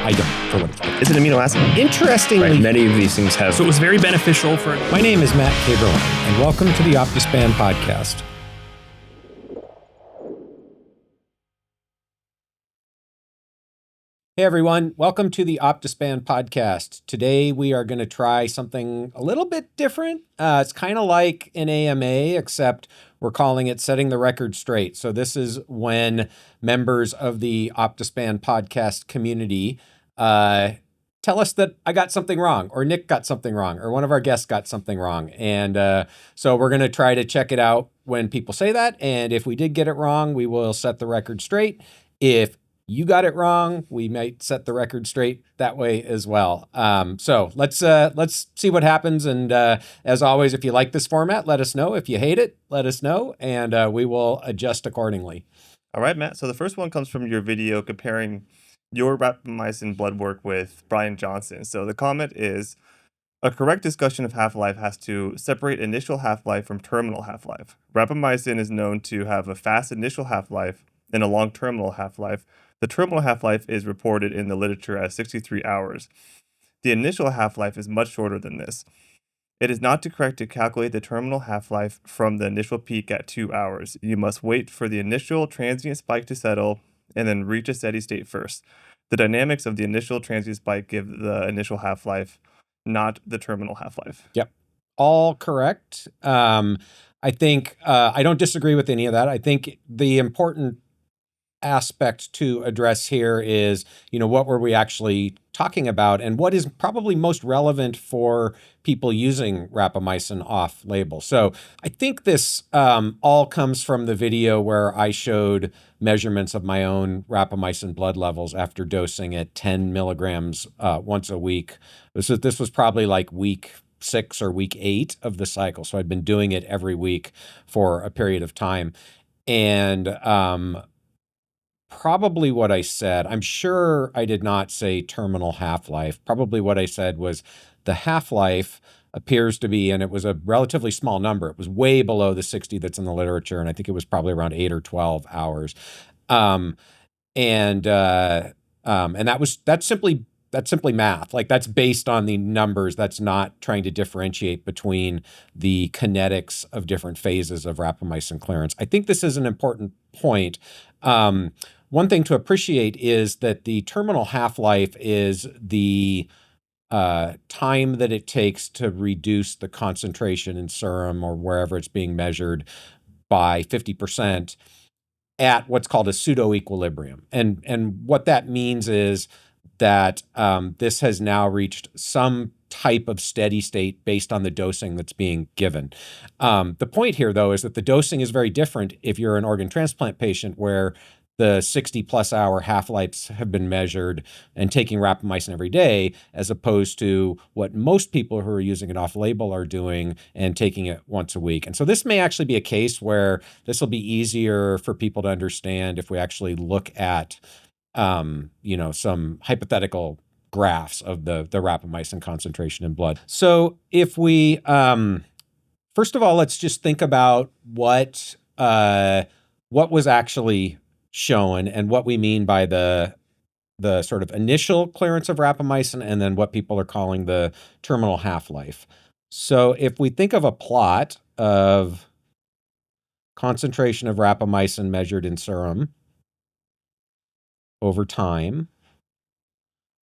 I don't, for what it's worth. It's an amino acid. Interestingly, Right. Many of these things have. So it was very beneficial for... My name is Matt Caberlin, and welcome to the OptiSpan podcast. Hey everyone, welcome to the OptiSpan podcast. Today we are going to try something a little bit different. It's kind of like an AMA, except we're calling it Setting the Record Straight. So this is when members of the OptiSpan podcast community tell us that I got something wrong, or Nick got something wrong, or one of our guests got something wrong. And so we're going to try to check it out when people say that. And if we did get it wrong, we will set the record straight. If you got it wrong, we might set the record straight that way as well. So let's see what happens. And as always, if you like this format, let us know. If you hate it, let us know, and we will adjust accordingly. All right, Matt. So the first one comes from your video comparing your rapamycin blood work with Brian Johnson. So the comment is, a correct discussion of half-life has to separate initial half-life from terminal half-life. Rapamycin is known to have a fast initial half-life and a long terminal half-life. The terminal half-life is reported in the literature as 63 hours. The initial half-life is much shorter than this. It is not correct to calculate the terminal half-life from the initial peak at 2 hours. You must wait for the initial transient spike to settle and then reach a steady state first. The dynamics of the initial transient spike give the initial half-life, not the terminal half-life. Yep. All correct. I think I don't disagree with any of that. I think the important aspect to address here is, what were we actually talking about and what is probably most relevant for people using rapamycin off-label. So I think this all comes from the video where I showed measurements of my own rapamycin blood levels after dosing at 10 milligrams once a week. This was probably like week 6 or week 8 of the cycle. So I'd been doing it every week for a period of time. And probably what I said, I'm sure I did not say terminal half-life. Probably what I said was the half-life appears to be, and it was a relatively small number. It was way below the 60 that's in the literature, and I think it was probably around 8 or 12 hours. And that's simply math. Like, that's based on the numbers. That's not trying to differentiate between the kinetics of different phases of rapamycin clearance. I think this is an important point. One thing to appreciate is that the terminal half-life is the time that it takes to reduce the concentration in serum or wherever it's being measured by 50% at what's called a pseudo-equilibrium. And what that means is that this has now reached some type of steady state based on the dosing that's being given. The point here, though, is that the dosing is very different if you're an organ transplant patient where the 60-plus hour half-lives have been measured and taking rapamycin every day, as opposed to what most people who are using it off-label are doing and taking it once a week. And so this may actually be a case where this will be easier for people to understand if we actually look at some hypothetical graphs of the rapamycin concentration in blood. So if we, first of all, let's just think about what was actually shown and what we mean by the sort of initial clearance of rapamycin and then what people are calling the terminal half-life. So if we think of a plot of concentration of rapamycin measured in serum over time,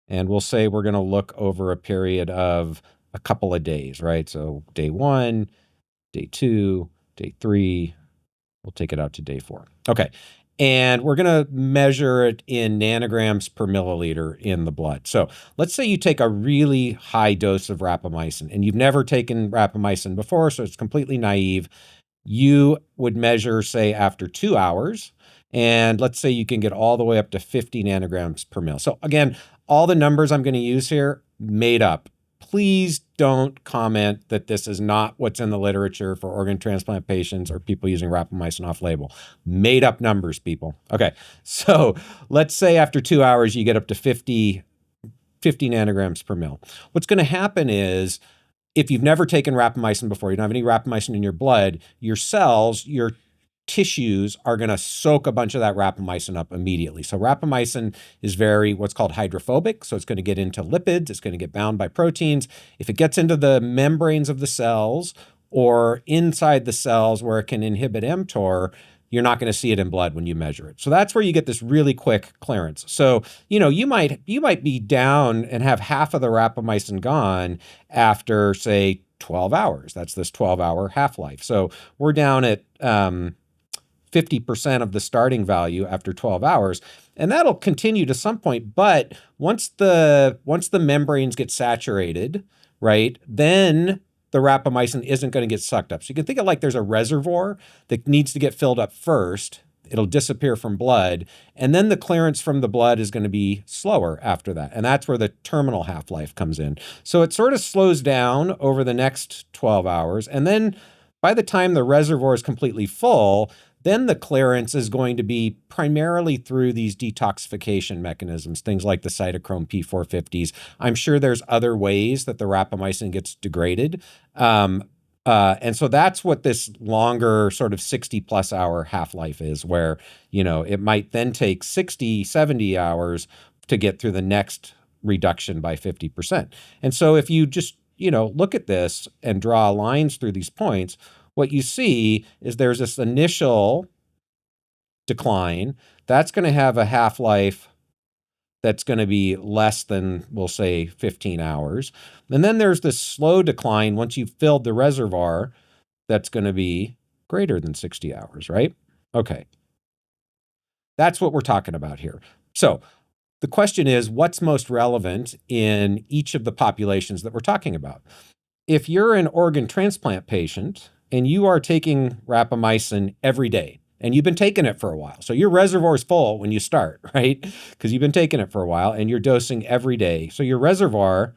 and we'll say we're going to look over a period of a couple of days, right? So day 1, day 2, day 3, we'll take it out to day 4. Okay. And we're going to measure it in nanograms per milliliter in the blood. So let's say you take a really high dose of rapamycin and you've never taken rapamycin before, so it's completely naive. You would measure, say, after 2 hours, and let's say you can get all the way up to 50 nanograms per mil. So again, all the numbers I'm going to use here, made up. Please don't comment that this is not what's in the literature for organ transplant patients or people using rapamycin off-label. Made up numbers, people. Okay, so let's say after 2 hours you get up to 50 nanograms per mil. What's going to happen is, if you've never taken rapamycin before, you don't have any rapamycin in your blood, your cells, your tissues are going to soak a bunch of that rapamycin up immediately. So rapamycin is what's called hydrophobic. So it's going to get into lipids. It's going to get bound by proteins. If it gets into the membranes of the cells or inside the cells where it can inhibit mTOR, you're not going to see it in blood when you measure it. So that's where you get this really quick clearance. So, you might be down and have half of the rapamycin gone after, say, 12 hours. That's this 12-hour half-life. So we're down at 50% of the starting value after 12 hours. And that'll continue to some point. But once the membranes get saturated, right, then the rapamycin isn't going to get sucked up. So you can think of like there's a reservoir that needs to get filled up first. It'll disappear from blood. And then the clearance from the blood is going to be slower after that. And that's where the terminal half-life comes in. So it sort of slows down over the next 12 hours. And then by the time the reservoir is completely full, then the clearance is going to be primarily through these detoxification mechanisms, things like the cytochrome P450s. I'm sure there's other ways that the rapamycin gets degraded. And so that's what this longer sort of 60+ hour half-life is, where, it might then take 60, 70 hours to get through the next reduction by 50%. And so if you just, look at this and draw lines through these points, what you see is there's this initial decline that's going to have a half-life that's going to be less than, we'll say, 15 hours. And then there's this slow decline once you've filled the reservoir that's going to be greater than 60 hours, right? Okay. That's what we're talking about here. So the question is, what's most relevant in each of the populations that we're talking about? If you're an organ transplant patient and you are taking rapamycin every day, and you've been taking it for a while, so your reservoir is full when you start, right? Because you've been taking it for a while and you're dosing every day. So your reservoir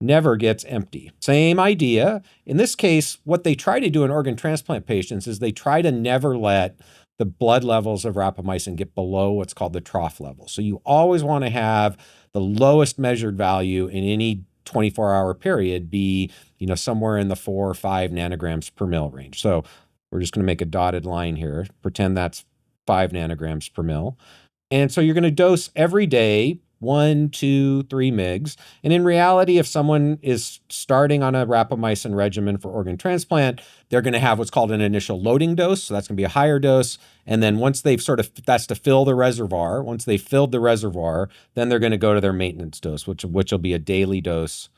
never gets empty. Same idea. In this case, what they try to do in organ transplant patients is they try to never let the blood levels of rapamycin get below what's called the trough level. So you always want to have the lowest measured value in any 24-hour period be, somewhere in the 4 or 5 nanograms per mil range. So we're just going to make a dotted line here. Pretend that's 5 nanograms per mil. And so you're going to dose every day 1, 2, 3 mgs. And in reality, if someone is starting on a rapamycin regimen for organ transplant, they're going to have what's called an initial loading dose. So that's going to be a higher dose. And then once they've that's to fill the reservoir. Once they've filled the reservoir, then they're going to go to their maintenance dose, which will be a daily dose.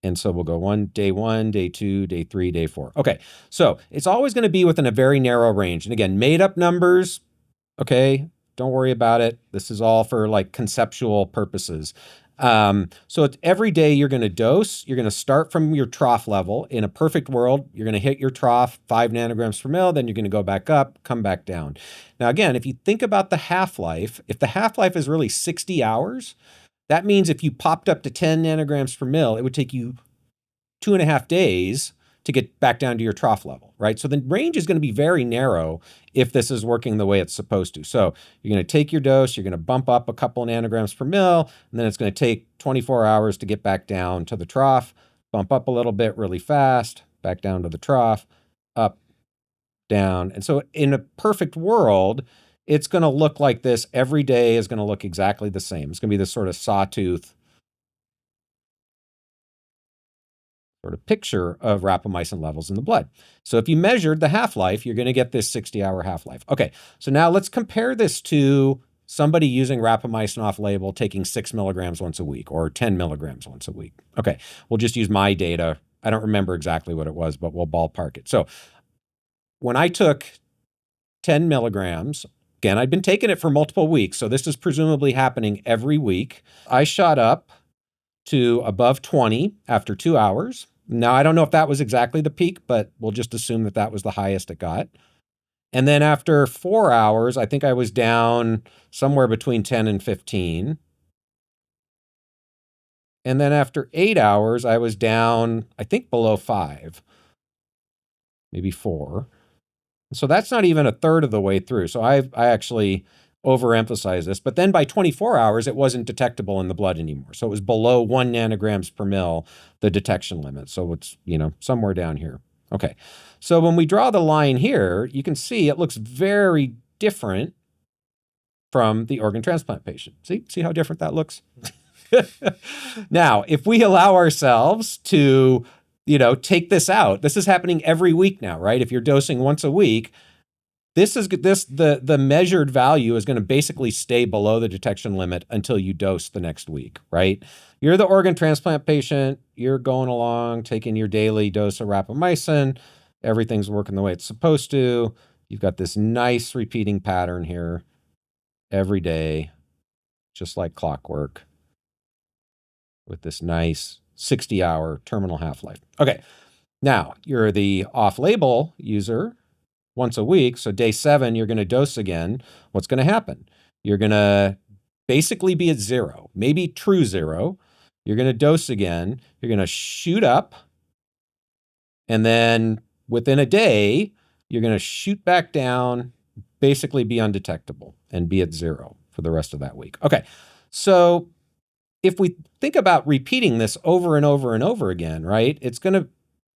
And so we'll go day 1, day 2, day 3, day 4. Okay, so it's always going to be within a very narrow range. And again, made up numbers, okay, don't worry about it. This is all for like conceptual purposes. So it's every day you're going to dose. You're going to start from your trough level. In a perfect world, you're going to hit your trough, 5 nanograms per mil, then you're going to go back up, come back down. Now, again, if you think about the half-life, if the half-life is really 60 hours, that means if you popped up to 10 nanograms per mil, it would take you 2.5 days to get back down to your trough level, right? So the range is going to be very narrow if this is working the way it's supposed to. So you're going to take your dose, you're going to bump up a couple nanograms per mil, and then it's going to take 24 hours to get back down to the trough, bump up a little bit really fast, back down to the trough, up, down. And so in a perfect world, it's going to look like this. Every day is going to look exactly the same. It's going to be this sort of sawtooth sort of picture of rapamycin levels in the blood. So if you measured the half-life, you're going to get this 60-hour half-life. Okay, so now let's compare this to somebody using rapamycin off-label, taking 6 milligrams once a week or 10 milligrams once a week. Okay, we'll just use my data. I don't remember exactly what it was, but we'll ballpark it. So when I took 10 milligrams, again, I'd been taking it for multiple weeks, so this is presumably happening every week. I shot up to above 20 after 2 hours. Now, I don't know if that was exactly the peak, but we'll just assume that that was the highest it got. And then after 4 hours, I think I was down somewhere between 10 and 15. And then after 8 hours, I was down, I think, below 5, maybe 4. So that's not even a third of the way through. So I actually overemphasize this. But then by 24 hours, it wasn't detectable in the blood anymore. So it was below 1 nanograms per mil, the detection limit. So it's, somewhere down here. Okay. So when we draw the line here, you can see it looks very different from the organ transplant patient. See how different that looks? Now, if we allow ourselves to, take this out, this is happening every week now, right? If you're dosing once a week, the measured value is going to basically stay below the detection limit until you dose the next week, right? You're the organ transplant patient, you're going along, taking your daily dose of rapamycin, everything's working the way it's supposed to. You've got this nice repeating pattern here every day, just like clockwork, with this nice 60-hour terminal half-life. Okay, now you're the off-label user once a week. So day 7, you're going to dose again. What's going to happen? You're going to basically be at 0, maybe true 0. You're going to dose again. You're going to shoot up. And then within a day, you're going to shoot back down, basically be undetectable and be at 0 for the rest of that week. Okay, so if we think about repeating this over and over and over again, right, it's going to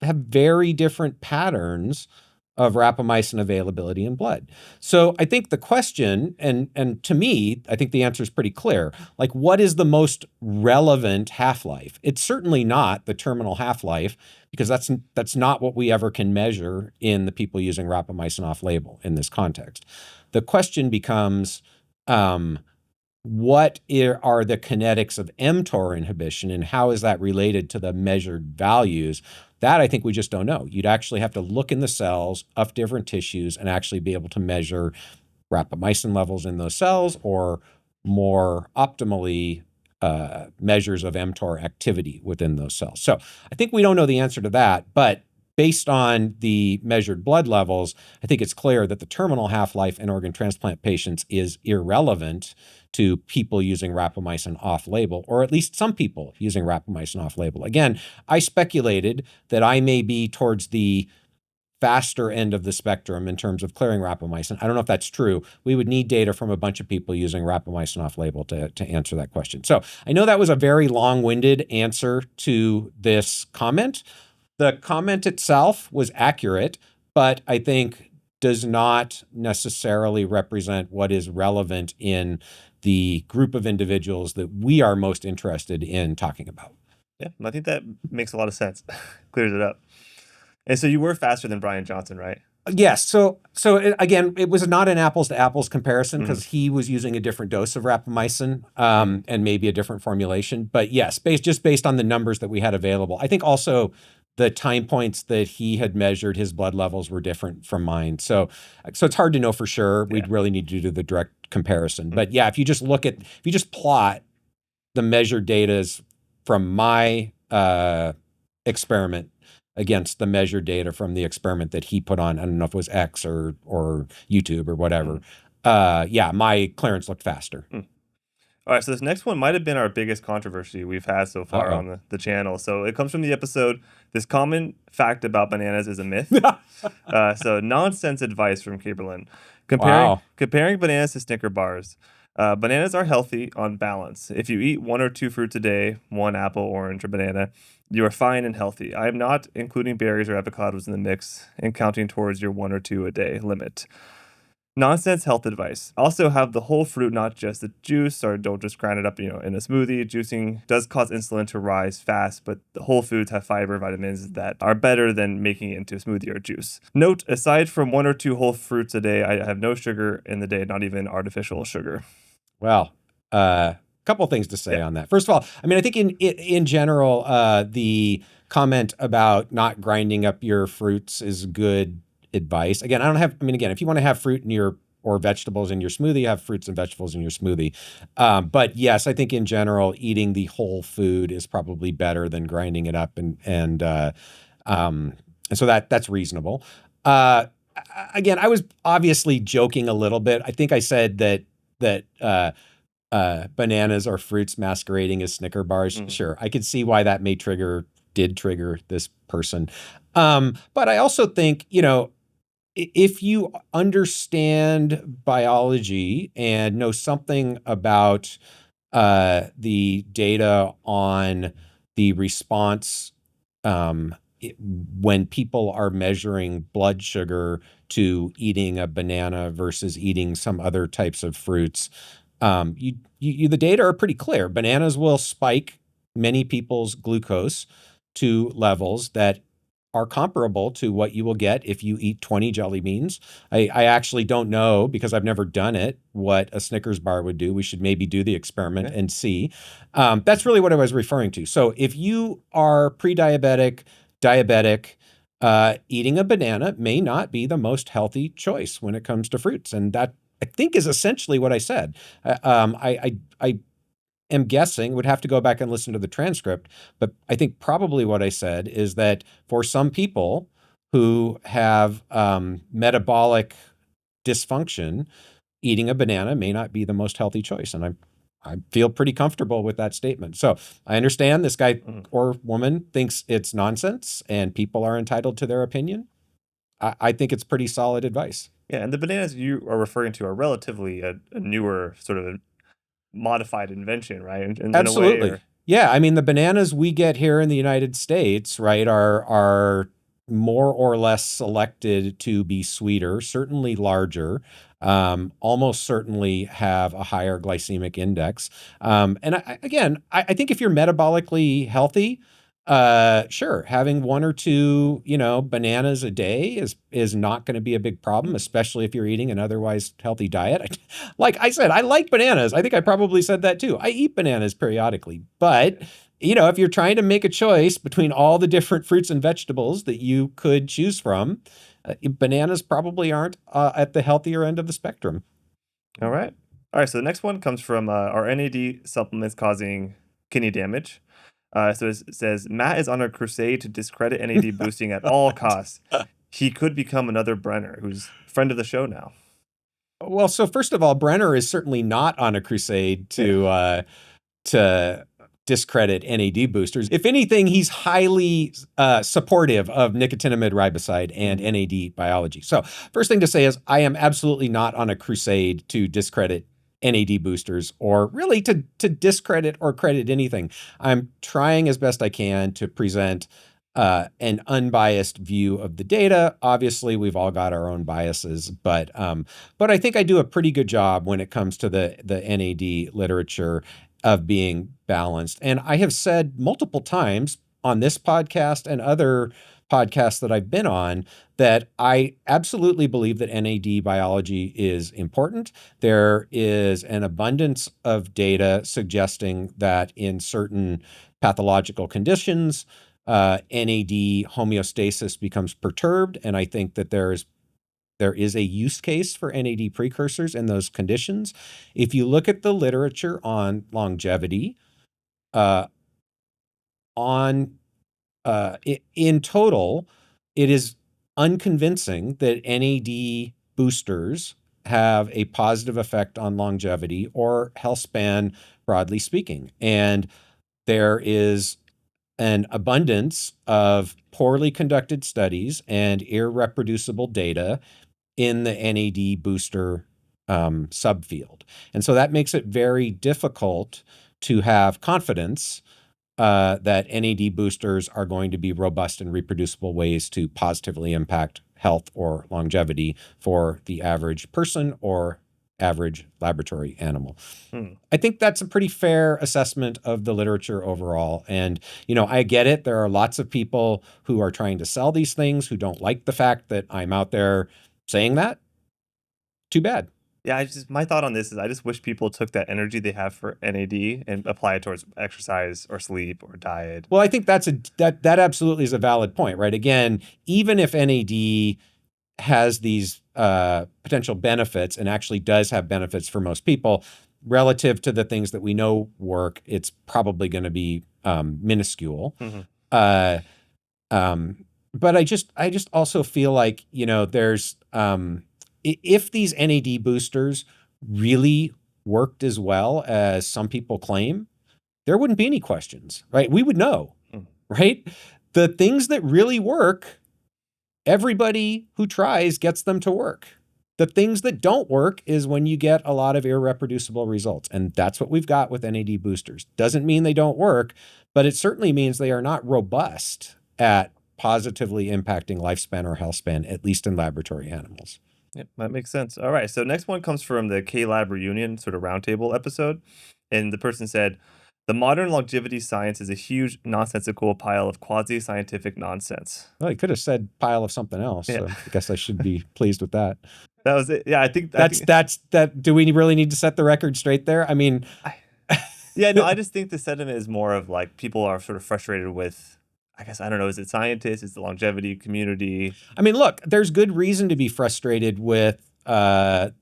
have very different patterns of rapamycin availability in blood. So I think the question, and to me, I think the answer is pretty clear. Like, what is the most relevant half-life? It's certainly not the terminal half-life, because that's not what we ever can measure in the people using rapamycin off-label in this context. The question becomes, what are the kinetics of mTOR inhibition, and how is that related to the measured values? That I think we just don't know. You'd actually have to look in the cells of different tissues and actually be able to measure rapamycin levels in those cells, or more optimally, measures of mTOR activity within those cells. So I think we don't know the answer to that, but based on the measured blood levels, I think it's clear that the terminal half-life in organ transplant patients is irrelevant to people using rapamycin off-label, or at least some people using rapamycin off-label. Again, I speculated that I may be towards the faster end of the spectrum in terms of clearing rapamycin. I don't know if that's true. We would need data from a bunch of people using rapamycin off-label to answer that question. So I know that was a very long-winded answer to this comment. The comment itself was accurate, but I think does not necessarily represent what is relevant in the group of individuals that we are most interested in talking about. Yeah, I think that makes a lot of sense. Clears it up. And so you were faster than Brian Johnson, right? Yes. So again, it was not an apples to apples comparison, because he was using a different dose of rapamycin and maybe a different formulation. But yes, based on the numbers that we had available. I think also the time points that he had measured his blood levels were different from mine. So it's hard to know for sure. We'd really need to do the direct comparison. But yeah, if you just plot the measured data from my experiment against the measured data from the experiment that he put on, I don't know if it was X or YouTube or whatever. Yeah, my clearance looked faster. All right, so this next one might have been our biggest controversy we've had so far on the channel. So it comes from the episode, "This Common Fact About Bananas is a Myth." So nonsense advice from Caberlin. Comparing bananas to Snicker bars. Bananas are healthy on balance. If you eat 1 or 2 fruits a day, 1 apple, orange, or banana, you are fine and healthy. I am not including berries or avocados in the mix and counting towards your 1 or 2 a day limit. Nonsense health advice. Also have the whole fruit, not just the juice, or don't just grind it up, in a smoothie. Juicing does cause insulin to rise fast, but the whole foods have fiber, vitamins that are better than making it into a smoothie or juice. Note, aside from 1 or 2 whole fruits a day, I have no sugar in the day, not even artificial sugar. Well, couple things to say on that. First of all, I mean, I think in general, the comment about not grinding up your fruits is good advice. Again, if you want to have fruit or vegetables in your smoothie, have fruits and vegetables in your smoothie. But yes, I think in general, eating the whole food is probably better than grinding it up, and so that's reasonable. Again, I was obviously joking a little bit. I think I said that bananas are fruits masquerading as Snicker bars. Sure, I could see why that did trigger this person. But I also think, if you understand biology and know something about the data on the response when people are measuring blood sugar to eating a banana versus eating some other types of fruits, the data are pretty clear. Bananas will spike many people's glucose to levels that are comparable to what you will get if you eat 20 jelly beans. I actually don't know, because I've never done it, what a Snickers bar would do. We should maybe do the experiment and see. That's really what I was referring to. So if you are pre-diabetic, diabetic, eating a banana may not be the most healthy choice when it comes to fruits. And that, I think, is essentially what I said. I am guessing, would have to go back and listen to the transcript, but I think probably what I said is that for some people who have metabolic dysfunction, eating a banana may not be the most healthy choice. And I feel pretty comfortable with that statement. So I understand this guy or woman thinks it's nonsense and people are entitled to their opinion. I think it's pretty solid advice. Yeah, and the bananas you are referring to are relatively a newer sort of modified invention, right? In a way, Absolutely. Yeah, I mean, the bananas we get here in the United States, right, are more or less selected to be sweeter, certainly larger, almost certainly have a higher glycemic index. And I think if you're metabolically healthy, sure, having one or two, bananas a day is not going to be a big problem, especially if you're eating an otherwise healthy diet. Like I said, I like bananas. I think I probably said that too. I eat bananas periodically, but if you're trying to make a choice between all the different fruits and vegetables that you could choose from, bananas probably aren't at the healthier end of the spectrum. All right. So the next one comes from are NAD supplements causing kidney damage? So it says Matt is on a crusade to discredit NAD boosting at all costs. He could become another Brenner, who's a friend of the show now. Well, so first of all, Brenner is certainly not on a crusade to discredit NAD boosters. If anything, he's highly supportive of nicotinamide riboside and NAD biology. So first thing to say is I am absolutely not on a crusade to discredit NAD boosters or really to discredit or credit anything. I'm trying as best I can to present an unbiased view of the data. Obviously, we've all got our own biases, but I think I do a pretty good job when it comes to the NAD literature of being balanced. And I have said multiple times on this podcast and other podcasts that I've been on that I absolutely believe that NAD biology is important. There is an abundance of data suggesting that in certain pathological conditions, NAD homeostasis becomes perturbed. And I think that there is a use case for NAD precursors in those conditions. If you look at the literature on longevity, in total, it is unconvincing that NAD boosters have a positive effect on longevity or health span, broadly speaking. And there is an abundance of poorly conducted studies and irreproducible data in the NAD booster subfield. And so that makes it very difficult to have confidence that NAD boosters are going to be robust and reproducible ways to positively impact health or longevity for the average person or average laboratory animal. I think that's a pretty fair assessment of the literature overall. And, I get it. There are lots of people who are trying to sell these things who don't like the fact that I'm out there saying that. Too bad. Yeah, my thought on this is I just wish people took that energy they have for NAD and apply it towards exercise or sleep or diet. Well, I think that absolutely is a valid point, right? Again, even if NAD has these potential benefits and actually does have benefits for most people, relative to the things that we know work, it's probably going to be minuscule. But I just also feel like, there's if these NAD boosters really worked as well as some people claim, there wouldn't be any questions, right? We would know, right? The things that really work, everybody who tries gets them to work. The things that don't work is when you get a lot of irreproducible results. And that's what we've got with NAD boosters. Doesn't mean they don't work, but it certainly means they are not robust at positively impacting lifespan or health span, at least in laboratory animals. Yep, that makes sense. All right, so next one comes from the K-Lab reunion sort of roundtable episode, and the person said, "The modern longevity science is a huge nonsensical pile of quasi-scientific nonsense." Well, he could have said pile of something else. Yeah. So I guess I should be pleased with that. That was it. Yeah, I think That. Do we really need to set the record straight there? I mean, yeah, no, I just think the sentiment is more of like people are sort of frustrated with, I guess, I don't know, is it scientists? Is the longevity community? I mean, look, there's good reason to be frustrated with the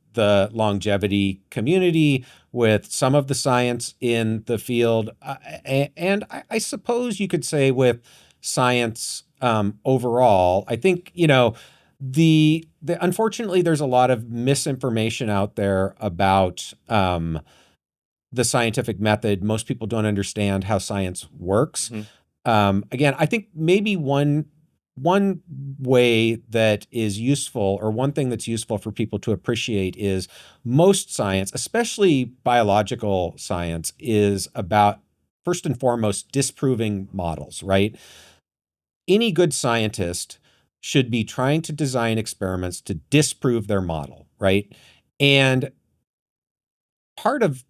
longevity community, with some of the science in the field, and I suppose you could say with science overall. I think, the unfortunately, there's a lot of misinformation out there about the scientific method. Most people don't understand how science works. Again, I think maybe one way that is useful, or one thing that's useful for people to appreciate, is most science, especially biological science, is about, first and foremost, disproving models, right? Any good scientist should be trying to design experiments to disprove their model, right? And part of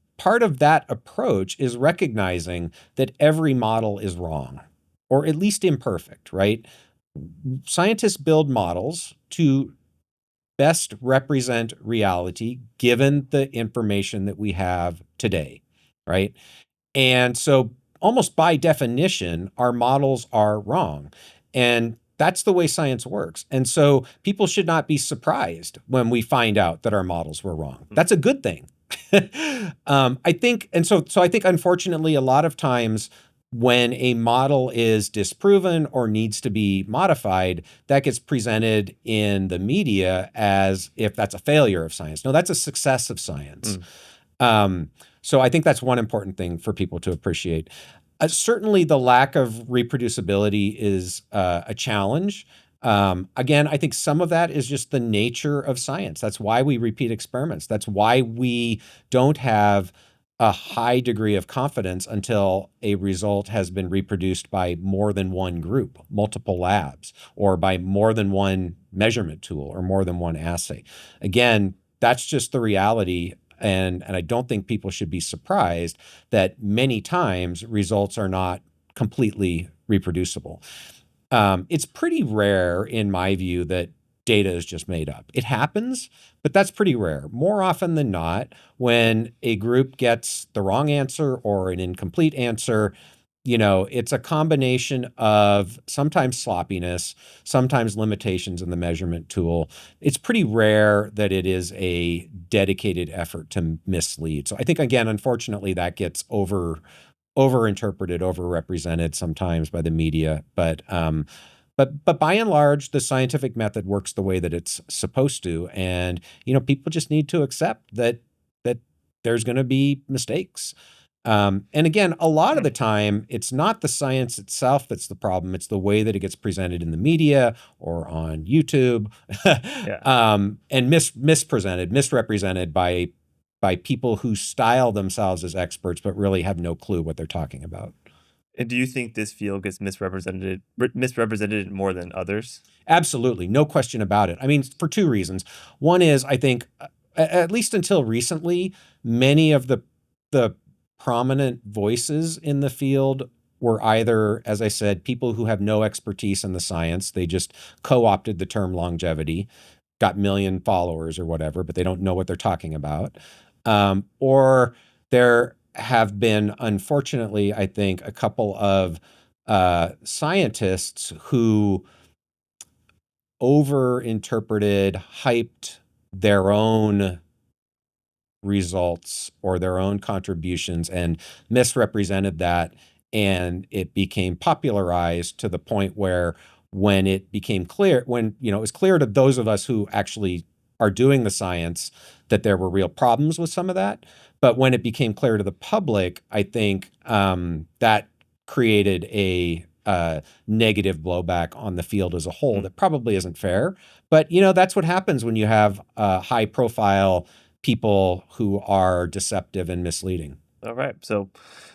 that approach is recognizing that every model is wrong, or at least imperfect, right? Scientists build models to best represent reality given the information that we have today, right? And so almost by definition, our models are wrong. And that's the way science works. And so people should not be surprised when we find out that our models were wrong. That's a good thing. I think, and so I think, unfortunately, a lot of times when a model is disproven or needs to be modified, that gets presented in the media as if that's a failure of science. No, that's a success of science. So I think that's one important thing for people to appreciate. Certainly, the lack of reproducibility is a challenge. Again, I think some of that is just the nature of science. That's why we repeat experiments. That's why we don't have a high degree of confidence until a result has been reproduced by more than one group, multiple labs, or by more than one measurement tool or more than one assay. Again, that's just the reality. And I don't think people should be surprised that many times results are not completely reproducible. It's pretty rare, in my view, that data is just made up. It happens, but that's pretty rare. More often than not, when a group gets the wrong answer or an incomplete answer, it's a combination of sometimes sloppiness, sometimes limitations in the measurement tool. It's pretty rare that it is a dedicated effort to mislead. So I think, again, unfortunately, that gets overinterpreted, overrepresented sometimes by the media. But by and large, the scientific method works the way that it's supposed to. And, people just need to accept that there's going to be mistakes. And again, a lot of the time, it's not the science itself that's the problem. It's the way that it gets presented in the media or on YouTube, and misrepresented by people who style themselves as experts but really have no clue what they're talking about. And do you think this field gets misrepresented more than others? Absolutely. No question about it. I mean, for two reasons. One is, I think, at least until recently, many of the prominent voices in the field were either, as I said, people who have no expertise in the science. They just co-opted the term longevity, got million followers or whatever, but they don't know what they're talking about. Or there have been, unfortunately, I think, a couple of scientists who overinterpreted, hyped their own results or their own contributions and misrepresented that. And it became popularized to the point where when it became clear, when it was clear to those of us who actually are doing the science that there were real problems with some of that. But when it became clear to the public, I think that created a negative blowback on the field as a whole that probably isn't fair. But, that's what happens when you have high profile people who are deceptive and misleading. All right. So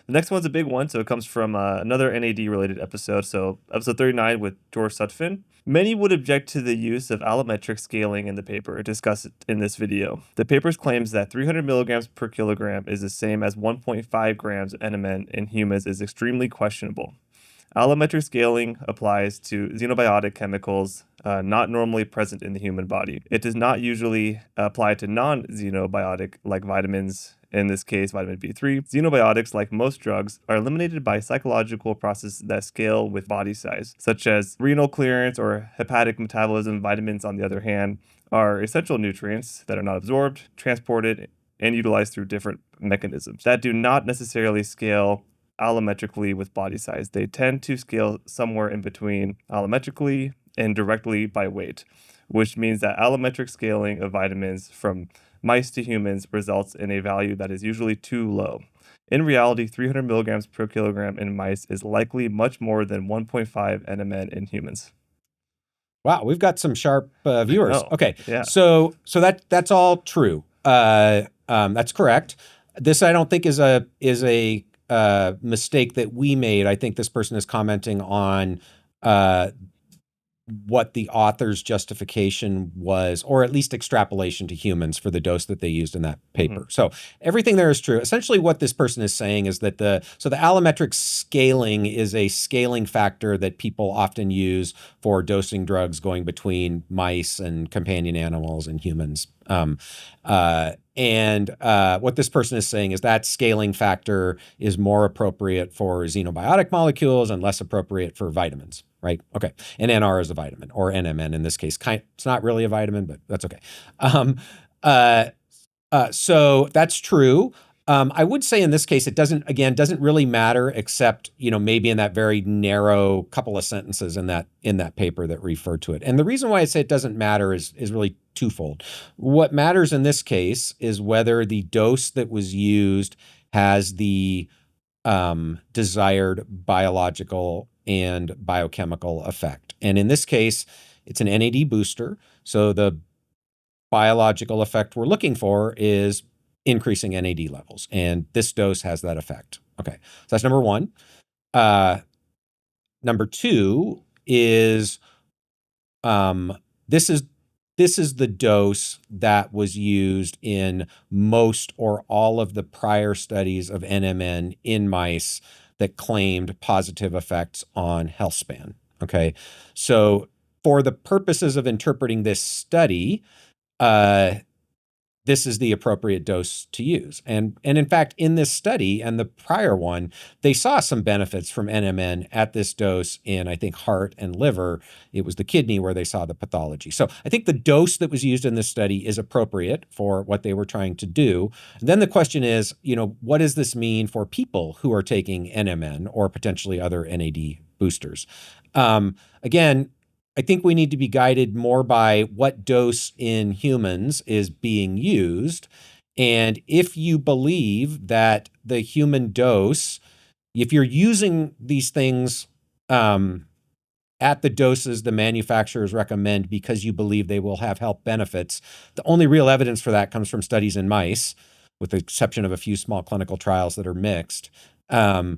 the next one's a big one. So it comes from another NAD related episode. So episode 39 with George Sutphin. Many would object to the use of allometric scaling in the paper discussed in this video. The paper claims that 300 milligrams per kilogram is the same as 1.5 grams of NMN in humans is extremely questionable. Allometric scaling applies to xenobiotic chemicals not normally present in the human body. It does not usually apply to non-xenobiotic like vitamins, in this case vitamin B3. Xenobiotics, like most drugs, are eliminated by psychological processes that scale with body size, such as renal clearance or hepatic metabolism. Vitamins, on the other hand, are essential nutrients that are not absorbed, transported, and utilized through different mechanisms that do not necessarily scale allometrically with body size. They tend to scale somewhere in between allometrically and directly by weight, which means that allometric scaling of vitamins from mice to humans results in a value that is usually too low. In reality, 300 milligrams per kilogram in mice is likely much more than 1.5 NMN in humans. Wow, we've got some sharp viewers. Oh, Okay, yeah. so that's all true. That's correct. This I don't think is a mistake that we made. I think this person is commenting on what the author's justification was, or at least extrapolation to humans for the dose that they used in that paper. So everything there is true. Essentially what this person is saying is that the allometric scaling is a scaling factor that people often use for dosing drugs going between mice and companion animals and humans. What this person is saying is that scaling factor is more appropriate for xenobiotic molecules and less appropriate for vitamins, right? Okay. And NR is a vitamin, or NMN in this case. It's not really a vitamin, but that's okay. So that's true. I would say in this case, it doesn't really matter, except, maybe in that very narrow couple of sentences in that paper that refer to it. And the reason why I say it doesn't matter is really twofold. What matters in this case is whether the dose that was used has the desired biological and biochemical effect. And in this case, it's an NAD booster. So the biological effect we're looking for is increasing NAD levels. And this dose has that effect. Okay, so that's number one. Number two is this is the dose that was used in most or all of the prior studies of NMN in mice that claimed positive effects on health span. Okay, so for the purposes of interpreting this study, this is the appropriate dose to use. And in fact, in this study and the prior one, they saw some benefits from NMN at this dose in, I think, heart and liver. It was the kidney where they saw the pathology. So I think the dose that was used in this study is appropriate for what they were trying to do. And then the question is, what does this mean for people who are taking NMN or potentially other NAD boosters? Again, I think we need to be guided more by what dose in humans is being used. And if you believe that the human dose, if you're using these things at the doses the manufacturers recommend because you believe they will have health benefits, the only real evidence for that comes from studies in mice, with the exception of a few small clinical trials that are mixed. So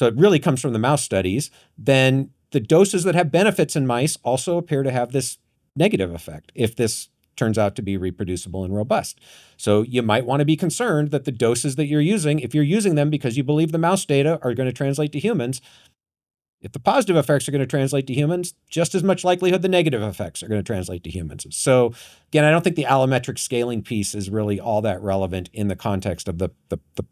it really comes from the mouse studies. Then the doses that have benefits in mice also appear to have this negative effect if this turns out to be reproducible and robust. So you might want to be concerned that the doses that you're using, if you're using them because you believe the mouse data are going to translate to humans, if the positive effects are going to translate to humans, just as much likelihood the negative effects are going to translate to humans. So again, I don't think the allometric scaling piece is really all that relevant in the context of the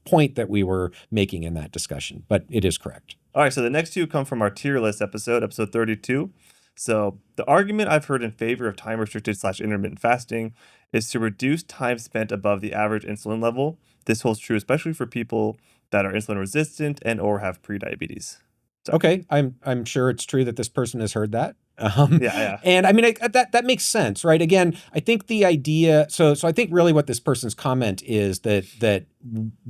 point that we were making in that discussion, but it is correct. All right, so the next two come from our tier list episode 32. So the argument I've heard in favor of time-restricted / intermittent fasting is to reduce time spent above the average insulin level. This holds true especially for people that are insulin resistant and or have prediabetes. So. Okay, I'm sure it's true that this person has heard that. Yeah. And I mean, that makes sense, right? Again, I think the idea, so I think really what this person's comment is that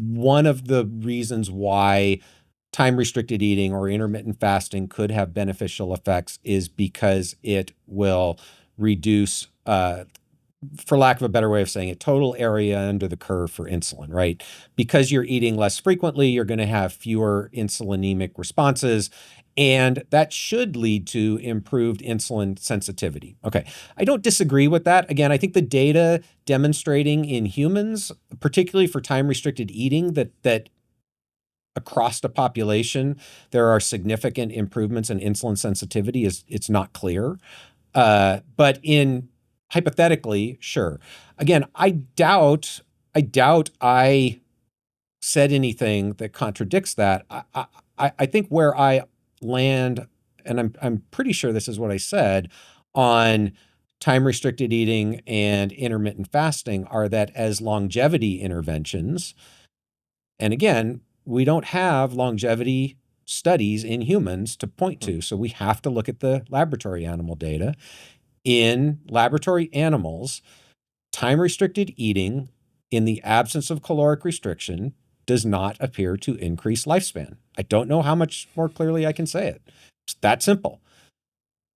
one of the reasons why time-restricted eating or intermittent fasting could have beneficial effects is because it will reduce for lack of a better way of saying it, total area under the curve for insulin, right? Because you're eating less frequently, you're going to have fewer insulinemic responses, and that should lead to improved insulin sensitivity. Okay, I don't disagree with that. Again, I think the data demonstrating in humans, particularly for time-restricted eating, that across the population there are significant improvements in insulin sensitivity it's not clear. But in hypothetically, sure. Again, I doubt I said anything that contradicts that. I think where I land, and I'm pretty sure this is what I said on time-restricted eating and intermittent fasting, are that as longevity interventions, and again, we don't have longevity studies in humans to point to, so we have to look at the laboratory animal data. In laboratory animals, time-restricted eating in the absence of caloric restriction does not appear to increase lifespan. I don't know how much more clearly I can say it. It's that simple.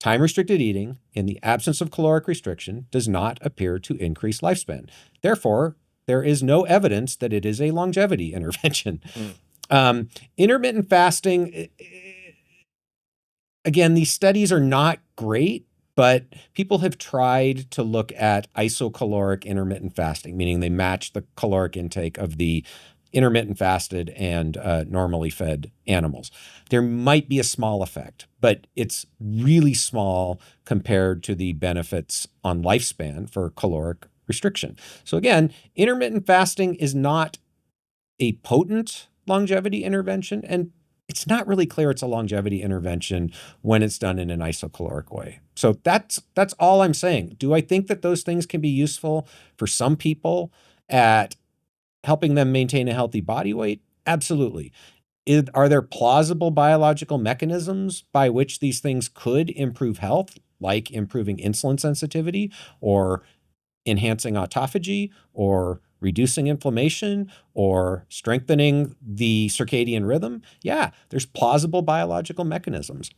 Time-restricted eating in the absence of caloric restriction does not appear to increase lifespan. Therefore, there is no evidence that it is a longevity intervention. Intermittent fasting, again, these studies are not great, but people have tried to look at isocaloric intermittent fasting, meaning they match the caloric intake of the intermittent fasted and normally fed animals. There might be a small effect, but it's really small compared to the benefits on lifespan for caloric restriction. So again, intermittent fasting is not a potent longevity intervention, and it's not really clear it's a longevity intervention when it's done in an isocaloric way. So that's all I'm saying. Do I think that those things can be useful for some people at helping them maintain a healthy body weight? Absolutely. Are there plausible biological mechanisms by which these things could improve health, like improving insulin sensitivity or enhancing autophagy or reducing inflammation or strengthening the circadian rhythm? Yeah, there's plausible biological mechanisms.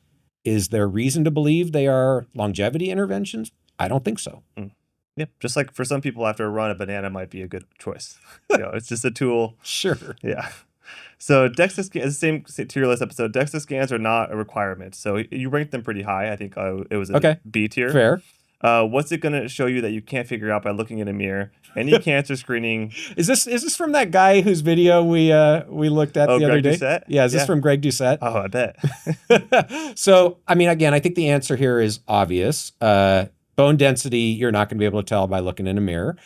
Is there reason to believe they are longevity interventions? I don't think so. Yep. Just like for some people after a run, a banana might be a good choice. It's just a tool. Sure. Yeah. So DEXA scans, same tier list episode. DEXA scans are not a requirement. So you ranked them pretty high. I think it was a B tier. Fair. What's it going to show you that you can't figure out by looking in a mirror? Any cancer screening? Is this from that guy whose video we looked at the other Greg day? Doucette? Yeah, is this from Greg Doucette? Oh, I bet. So, I mean, again, I think the answer here is obvious. Bone density, you're not going to be able to tell by looking in a mirror.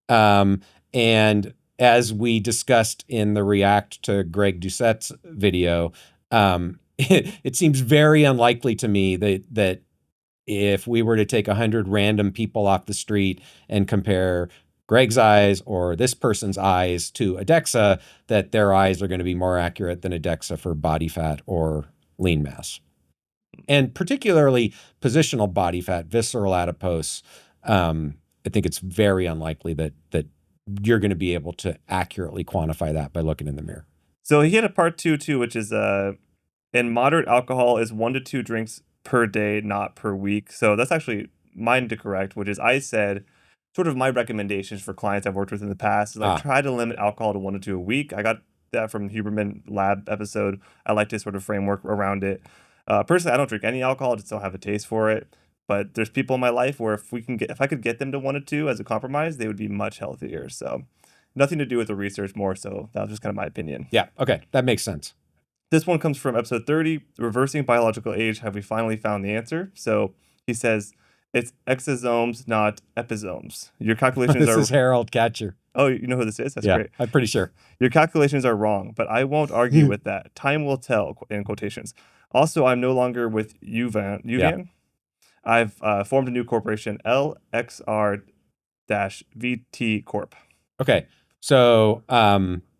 And as we discussed in the react to Greg Doucette's video, it seems very unlikely to me that if we were to take 100 random people off the street and compare Greg's eyes or this person's eyes to a DEXA, that their eyes are going to be more accurate than a DEXA for body fat or lean mass. And particularly positional body fat, visceral adipose, I think it's very unlikely that you're going to be able to accurately quantify that by looking in the mirror. So he had a part 2 too, which is in moderate alcohol is 1 to 2 drinks per day, not per week. So that's actually mine to correct, which is I said sort of my recommendations for clients I've worked with in the past is like try to limit alcohol to 1 to 2 a week. I got that from Huberman Lab episode. I like this sort of framework around it. Personally, I don't drink any alcohol, just don't have a taste for it. But there's people in my life where if I could get them to 1 to 2 as a compromise, they would be much healthier. So nothing to do with the research more so. That was just kind of my opinion. Yeah. Okay. That makes sense. This one comes from episode 30, Reversing Biological Age. Have we finally found the answer? So he says, it's exosomes, not episomes. Your calculations This is Harold Katcher. Oh, you know who this is? That's yeah, great. I'm pretty sure. Your calculations are wrong, but I won't argue with that. Time will tell, in quotations. Also, I'm no longer with UVAN. Yeah. I've formed a new corporation, LXR-VT Corp. Okay. So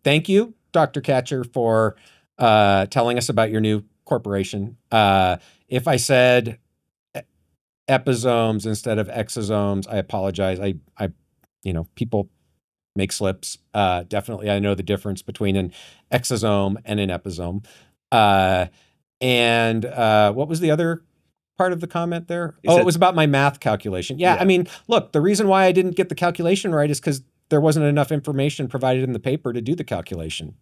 thank you, Dr. Katcher, for telling us about your new corporation. If I said episomes instead of exosomes, I apologize. I people make slips. Definitely, I know the difference between an exosome and an episome. And what was the other part of the comment there? You Oh, said- it was about my math calculation. Yeah, Yeah. I mean, look, the reason why I didn't get the calculation right is because there wasn't enough information provided in the paper to do the calculation.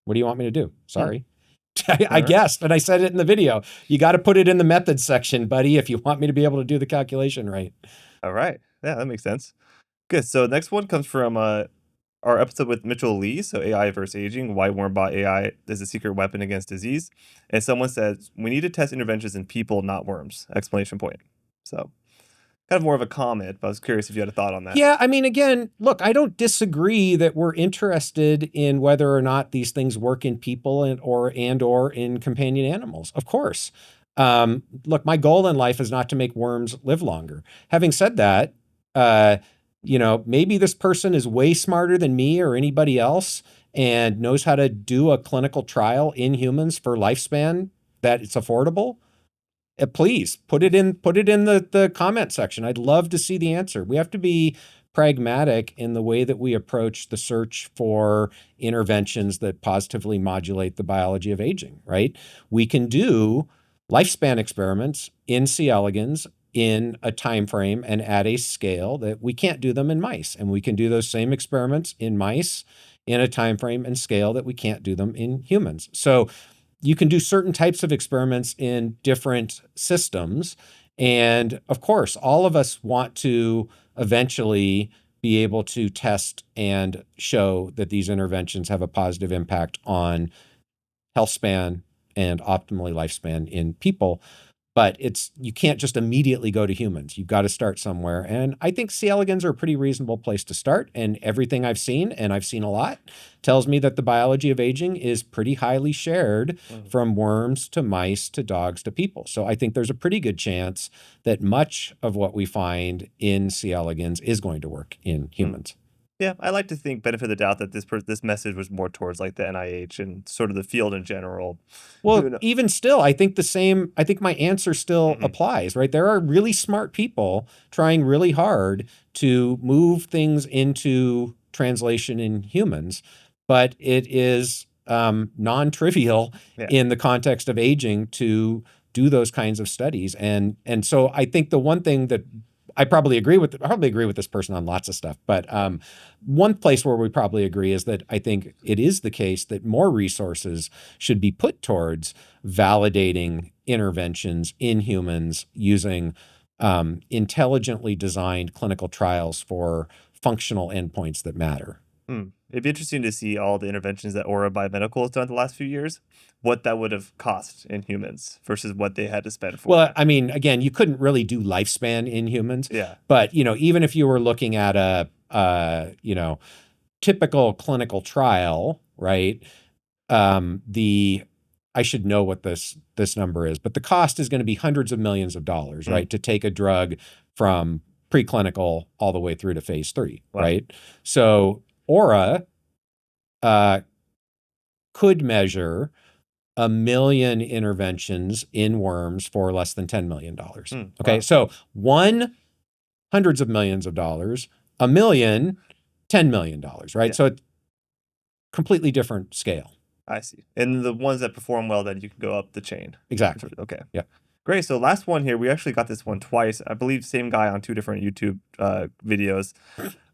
What do you want me to do? Sorry. I guessed, and I said it in the video. You got to put it in the methods section, buddy, if you want me to be able to do the calculation right. All right. Yeah, that makes sense. Good. So next one comes from our episode with Mitchell Lee. So AI versus aging, why worm-bot AI is a secret weapon against disease. And someone says, we need to test interventions in people, not worms. Exclamation point. So kind of more of a comment, but I was curious if you had a thought on that. Yeah, I mean, again, look, I don't disagree that we're interested in whether or not these things work in people or in companion animals. Of course. Look, my goal in life is not to make worms live longer. Having said that, maybe this person is way smarter than me or anybody else and knows how to do a clinical trial in humans for lifespan that it's affordable. Please put it in the comment section. I'd love to see the answer. We have to be pragmatic in the way that we approach the search for interventions that positively modulate the biology of aging, right? We can do lifespan experiments in C. elegans in a time frame and at a scale that we can't do them in mice. And we can do those same experiments in mice in a time frame and scale that we can't do them in humans. So you can do certain types of experiments in different systems. And of course, all of us want to eventually be able to test and show that these interventions have a positive impact on health span and optimally lifespan in people. But you can't just immediately go to humans. You've got to start somewhere. And I think C. elegans are a pretty reasonable place to start. And everything I've seen, and I've seen a lot, tells me that the biology of aging is pretty highly shared from worms to mice to dogs to people. So I think there's a pretty good chance that much of what we find in C. elegans is going to work in humans. Yeah, I like to think, benefit of the doubt, that this message was more towards like the NIH and sort of the field in general. Well, even still, I think my answer still applies, right? There are really smart people trying really hard to move things into translation in humans, but it is non-trivial in the context of aging to do those kinds of studies. And so I think the one thing that I probably agree with this person on lots of stuff, but one place where we probably agree is that I think it is the case that more resources should be put towards validating interventions in humans using intelligently designed clinical trials for functional endpoints that matter. It'd be interesting to see all the interventions that Aura Biomedical has done the last few years, what that would have cost in humans versus what they had to spend for. Well, I mean, again, you couldn't really do lifespan in humans. Yeah. But, even if you were looking at a typical clinical trial, right? I should know what this number is, but the cost is going to be hundreds of millions of dollars, right? To take a drug from preclinical all the way through to phase 3, right? So Aura could measure 1 million interventions in worms for less than $10 million. Okay, so hundreds of millions of dollars, 1 million, $10 million, right? So it's completely different scale. I see. And the ones that perform well, then you can go up the chain. Exactly. Okay. Yeah. Great. So last one here, we actually got this one twice. I believe same guy on 2 different YouTube videos.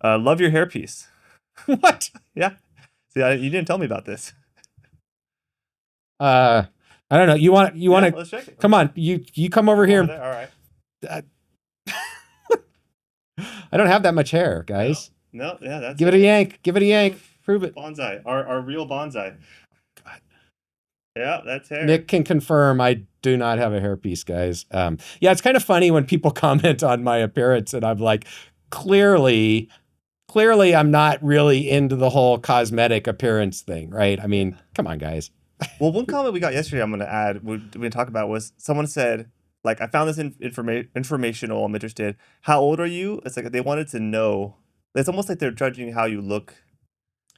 Love your hairpiece. What? Yeah. See, you didn't tell me about this. I don't know. You want to? Let's check it. Come on. You come over here. All right. I don't have that much hair, guys. No. Yeah. That's Give it a yank. Give it a yank. Prove it. Bonsai. Our real bonsai. God. Yeah, that's hair. Nick can confirm I do not have a hairpiece, guys. Yeah, it's kind of funny when people comment on my appearance and I'm like, clearly I'm not really into the whole cosmetic appearance thing, right? I mean, come on, guys. Well, one comment we got yesterday I'm going to add, we're going to talk about, was someone said, like, I found this informational, I'm interested. How old are you? It's like they wanted to know. It's almost like they're judging how you look,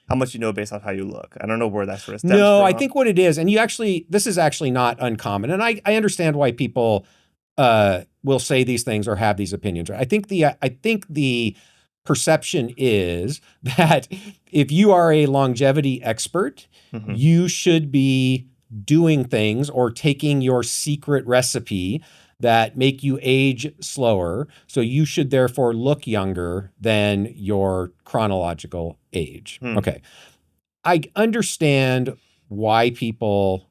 how much you know based on how you look. I don't know where that sort of stems No, from. I think what it is, and this is actually not uncommon, and I understand why people will say these things or have these opinions. Right? I think the perception is that if you are a longevity expert, you should be doing things or taking your secret recipe that make you age slower. So you should therefore look younger than your chronological age. Okay. I understand why people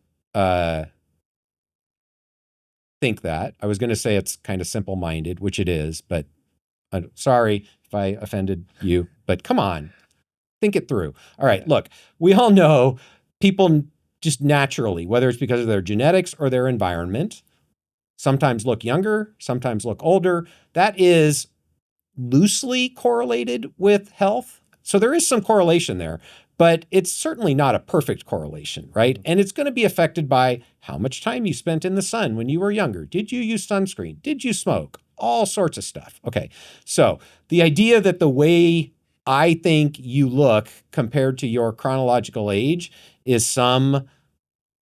think that. I was going to say it's kind of simple-minded, which it is, but sorry if I offended you, but come on, think it through. All right, look, we all know people just naturally, whether it's because of their genetics or their environment, sometimes look younger, sometimes look older. That is loosely correlated with health. So there is some correlation there, but it's certainly not a perfect correlation, right? And it's going to be affected by how much time you spent in the sun when you were younger. Did you use sunscreen? Did you smoke? All sorts of stuff. Okay. So the idea that the way I think you look compared to your chronological age is some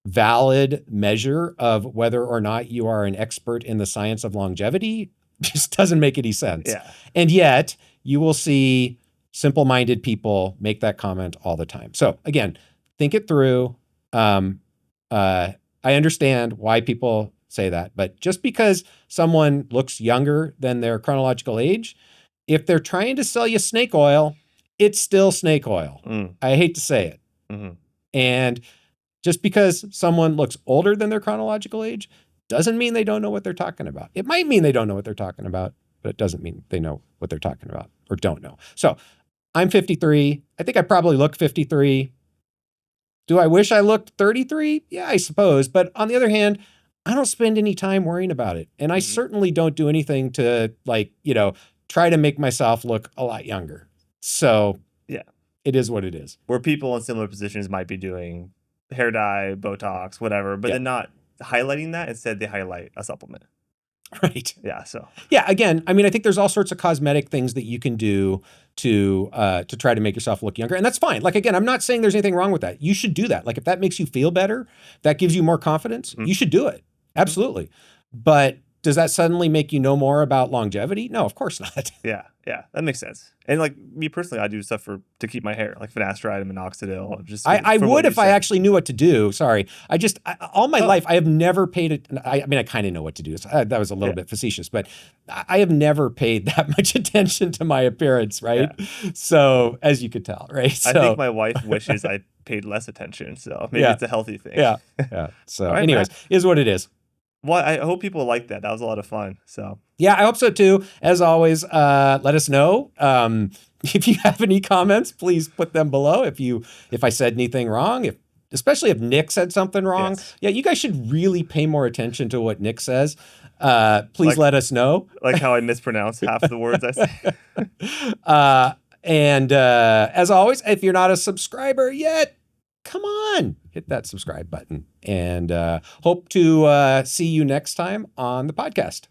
valid measure of whether or not you are an expert in the science of longevity just doesn't make any sense. Yeah. And yet you will see simple-minded people make that comment all the time. So again, think it through. I understand why people say that, but just because someone looks younger than their chronological age, if they're trying to sell you snake oil, it's still snake oil. I hate to say it. And just because someone looks older than their chronological age doesn't mean they don't know what they're talking about. It might mean they don't know what they're talking about, but it doesn't mean they know what they're talking about or don't know. So I'm 53. I think I probably look 53. Do I wish I looked 33? Yeah, I suppose. But on the other hand, I don't spend any time worrying about it. And I certainly don't do anything to try to make myself look a lot younger. So yeah, it is what it is. Where people in similar positions might be doing hair dye, Botox, whatever, but they're not highlighting that. Instead, they highlight a supplement. Right. Yeah. So. Yeah. Again, I mean, I think there's all sorts of cosmetic things that you can do to try to make yourself look younger, and that's fine. Like again, I'm not saying there's anything wrong with that. You should do that. Like if that makes you feel better, that gives you more confidence, you should do it. Absolutely. But does that suddenly make you know more about longevity? No, of course not. Yeah, that makes sense. And like me personally, I do stuff to keep my hair, like finasteride and minoxidil. Just I would if I actually knew what to do. Sorry, all my life I have never paid it. I mean, I kind of know what to do. So that was a little bit facetious, but I have never paid that much attention to my appearance, right? Yeah. So as you could tell, right? So, I think my wife wishes I paid less attention. So maybe it's a healthy thing. Yeah. So, right, anyways, is what it is. Well, I hope people like that. That was a lot of fun. So yeah, I hope so too. As always, let us know. If you have any comments, please put them below. If I said anything wrong, especially if Nick said something wrong, you guys should really pay more attention to what Nick says. Please let us know. Like how I mispronounce half of the words I say. And as always, if you're not a subscriber yet, come on, hit that subscribe button, and hope to see you next time on the podcast.